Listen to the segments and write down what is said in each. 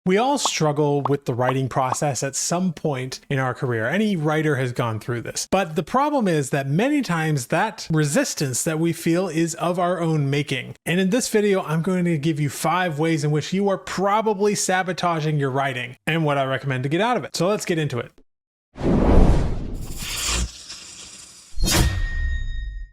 We all struggle with the writing process at some point in our career. Any writer has gone through this. But the problem is that many times that resistance that we feel is of our own making. And in this video, I'm going to give you 5 ways in which you are probably sabotaging your writing and what I recommend to get out of it. So let's get into it.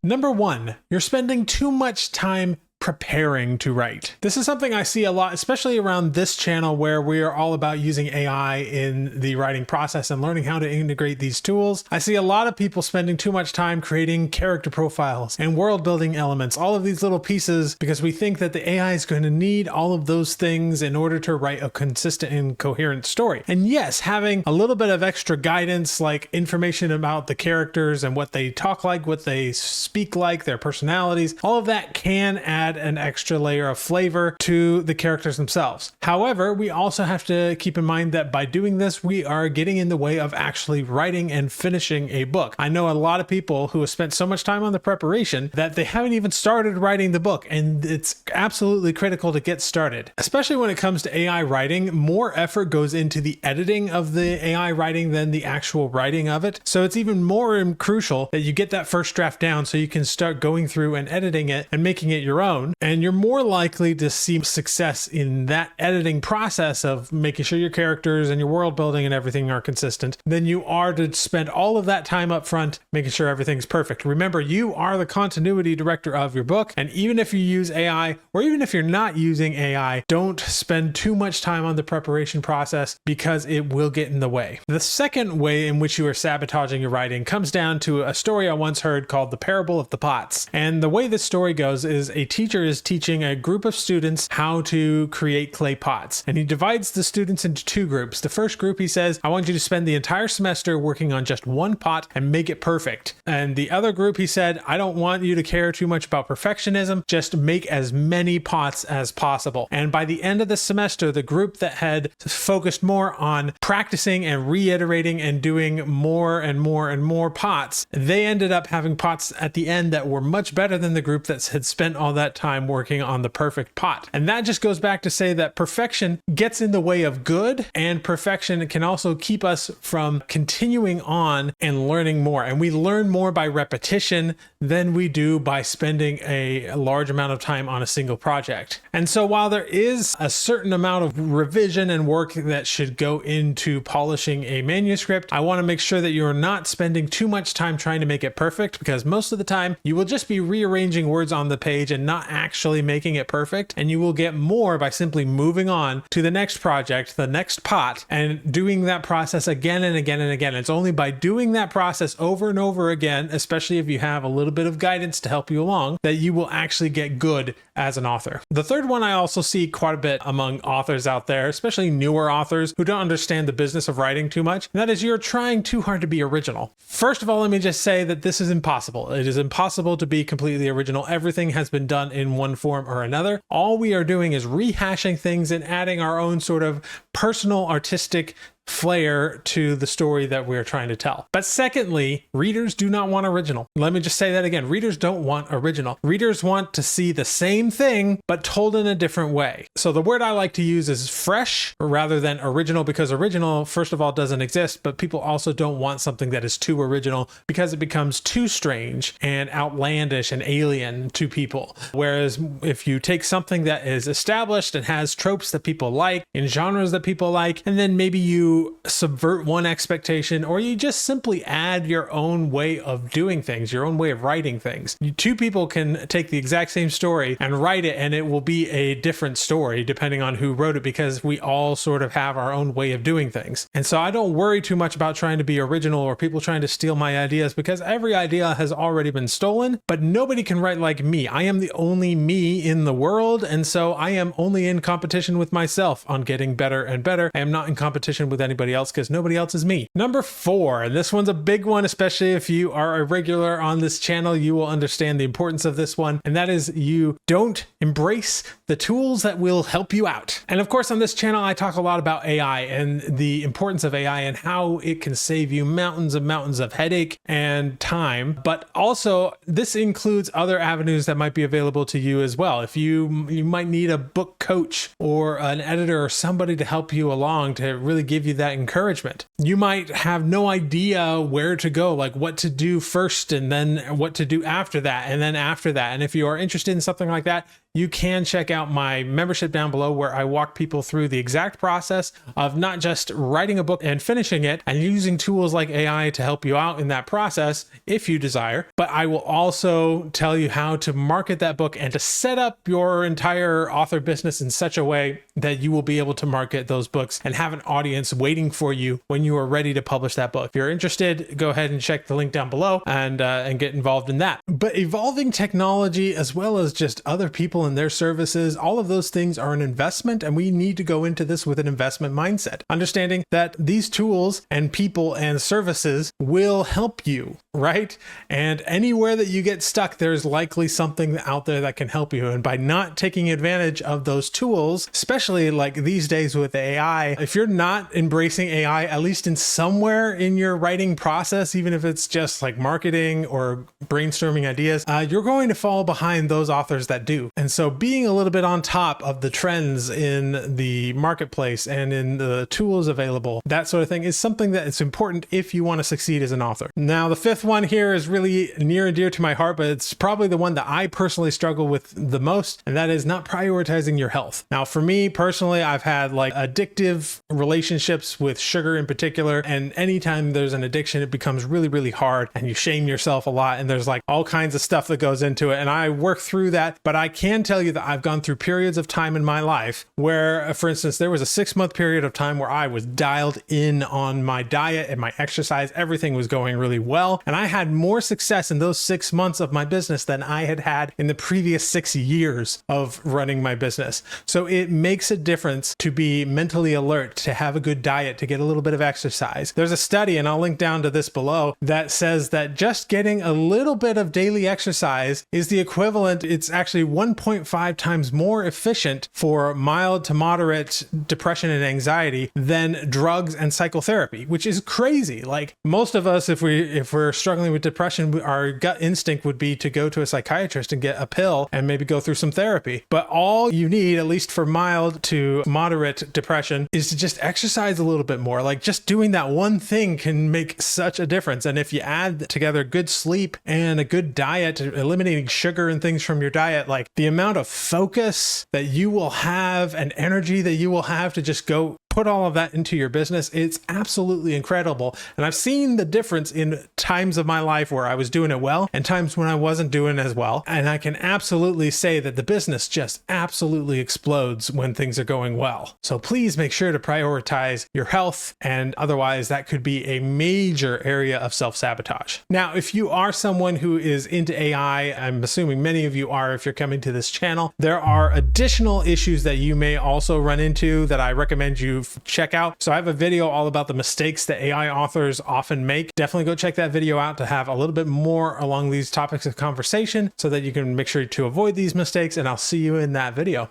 Number 1, you're spending too much time preparing to write. This is something I see a lot, especially around this channel where we are all about using AI in the writing process and learning how to integrate these tools. I see a lot of people spending too much time creating character profiles and world building elements, all of these little pieces, because we think that the AI is going to need all of those things in order to write a consistent and coherent story. And yes, having a little bit of extra guidance, like information about the characters and what they talk like, what they speak like, their personalities, all of that can add an extra layer of flavor to the characters themselves. However, we also have to keep in mind that by doing this, we are getting in the way of actually writing and finishing a book. I know a lot of people who have spent so much time on the preparation that they haven't even started writing the book, and it's absolutely critical to get started. Especially when it comes to AI writing, more effort goes into the editing of the AI writing than the actual writing of it. So it's even more crucial that you get that first draft down so you can start going through and editing it and making it your own. And you're more likely to see success in that editing process of making sure your characters and your world building and everything are consistent than you are to spend all of that time up front making sure everything's perfect. Remember, you are the continuity director of your book. And even if you use AI, or even if you're not using AI, don't spend too much time on the preparation process because it will get in the way. The second way in which you are sabotaging your writing comes down to a story I once heard called The Parable of the Pots. And the way this story goes is a teacher is teaching a group of students how to create clay pots. And he divides the students into 2 groups. The first group, he says, I want you to spend the entire semester working on just one pot and make it perfect. And the other group, he said, I don't want you to care too much about perfectionism, just make as many pots as possible. And by the end of the semester, the group that had focused more on practicing and reiterating and doing more and more and more pots, they ended up having pots at the end that were much better than the group that had spent all that time working on the perfect pot. And that just goes back to say that perfection gets in the way of good, and perfection can also keep us from continuing on and learning more. And we learn more by repetition than we do by spending a large amount of time on a single project. And so while there is a certain amount of revision and work that should go into polishing a manuscript, I want to make sure that you're not spending too much time trying to make it perfect, because most of the time you will just be rearranging words on the page and not actually making it perfect. And you will get more by simply moving on to the next project, the next pot, and doing that process again and again and again. It's only by doing that process over and over again, especially if you have a little bit of guidance to help you along, that you will actually get good as an author. The third one I also see quite a bit among authors out there, especially newer authors who don't understand the business of writing too much, and that is you're trying too hard to be original. First of all, let me just say that this is impossible. It is impossible to be completely original. Everything has been done in one form or another. All we are doing is rehashing things and adding our own sort of personal artistic flair to the story that we're trying to tell. But secondly, readers do not want original. Let me just say that again. Readers don't want original. Readers want to see the same thing, but told in a different way. So the word I like to use is fresh rather than original, because original, first of all, doesn't exist, but people also don't want something that is too original because it becomes too strange and outlandish and alien to people. Whereas if you take something that is established and has tropes that people like, in genres that people like, and then maybe you subvert one expectation, or you just simply add your own way of doing things, your own way of writing things. 2 people can take the exact same story and write it, and it will be a different story depending on who wrote it, because we all sort of have our own way of doing things. And so I don't worry too much about trying to be original or people trying to steal my ideas, because every idea has already been stolen, but nobody can write like me. I am the only me in the world, and so I am only in competition with myself on getting better and better. I am not in competition with anybody else because nobody else is me. Number 4, and this one's a big one, especially if you are a regular on this channel, you will understand the importance of this one. And that is you don't embrace the tools that will help you out. And of course, on this channel, I talk a lot about AI and the importance of AI and how it can save you mountains and mountains of headache and time. But also this includes other avenues that might be available to you as well. If you might need a book coach or an editor or somebody to help you along to really give you that encouragement. You might have no idea where to go, like what to do first and then what to do after that and then after that. And if you are interested in something like that, you can check out my membership down below where I walk people through the exact process of not just writing a book and finishing it and using tools like AI to help you out in that process if you desire, but I will also tell you how to market that book and to set up your entire author business in such a way that you will be able to market those books and have an audience waiting for you when you are ready to publish that book. If you're interested, go ahead and check the link down below and get involved in that. But evolving technology as well as just other people and their services, all of those things are an investment, and we need to go into this with an investment mindset, understanding that these tools and people and services will help you, right? And anywhere that you get stuck, there's likely something out there that can help you. And by not taking advantage of those tools, especially like these days with AI, if you're not embracing AI, at least in somewhere in your writing process, even if it's just like marketing or brainstorming ideas, you're going to fall behind those authors that do. And so being a little bit on top of the trends in the marketplace and in the tools available, that sort of thing, is something that is important if you want to succeed as an author. Now, the 5th one here is really near and dear to my heart, but it's probably the one that I personally struggle with the most, and that is not prioritizing your health. Now, for me personally, I've had like addictive relationships with sugar in particular, and anytime there's an addiction, it becomes really, really hard, and you shame yourself a lot, and there's like all kinds of stuff that goes into it, and I work through that. But I can tell you that I've gone through periods of time in my life where, for instance, there was a 6-month period of time where I was dialed in on my diet and my exercise. Everything was going really well, and I had more success in those 6 months of my business than I had had in the previous 6 years of running my business. So it makes a difference to be mentally alert, to have a good diet, to get a little bit of exercise. There's a study, and I'll link down to this below, that says that just getting a little bit of daily exercise is the equivalent. It's actually 1.5 times more efficient for mild to moderate depression and anxiety than drugs and psychotherapy, which is crazy. Like most of us, if we're struggling with depression, our gut instinct would be to go to a psychiatrist and get a pill and maybe go through some therapy. But all you need, at least for mild to moderate depression, is to just exercise a little bit more. Like just doing that one thing can make such a difference. And if you add together good sleep and a good diet, eliminating sugar and things from your diet, like the amount of focus that you will have and energy that you will have to just go put all of that into your business, it's absolutely incredible. And I've seen the difference in times of my life where I was doing it well and times when I wasn't doing as well. And I can absolutely say that the business just absolutely explodes when things are going well. So please make sure to prioritize your health, and otherwise that could be a major area of self-sabotage. Now, if you are someone who is into AI, I'm assuming many of you are if you're coming to this channel, there are additional issues that you may also run into that I recommend you check out. So I have a video all about the mistakes that AI authors often make. Definitely go check that video out to have a little bit more along these topics of conversation so that you can make sure to avoid these mistakes, and I'll see you in that video.